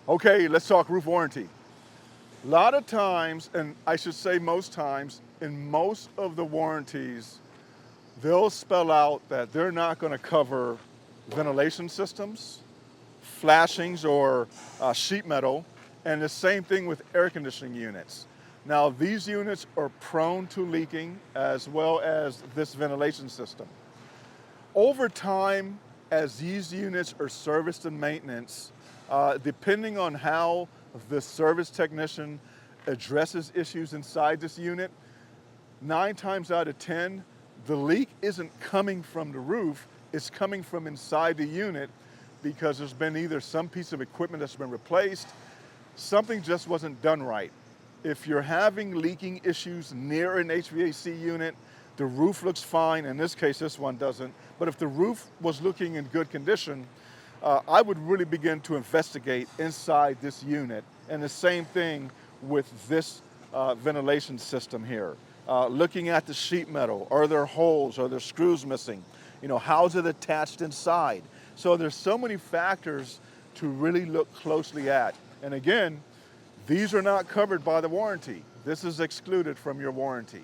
Okay, let's talk roof warranty. A lot of times, and I should say most times, in most of the warranties, they'll spell out that they're not going to cover ventilation systems, flashings, or sheet metal, and the same thing with air conditioning units. Now, these units are prone to leaking as well as this ventilation system. Over time, as these units are serviced and maintenance, depending on how the service technician addresses issues inside this unit, 9 times out of 10, the leak isn't coming from the roof, it's coming from inside the unit because there's been either some piece of equipment that's been replaced, something just wasn't done right. If you're having leaking issues near an HVAC unit, the roof looks fine. In this case, this one doesn't. But if the roof was looking in good condition, I would really begin to investigate inside this unit. And the same thing with this ventilation system here. Looking at the sheet metal, are there holes, are there screws missing? You know, how's it attached inside? So there's so many factors to really look closely at. And again, these are not covered by the warranty. This is excluded from your warranty.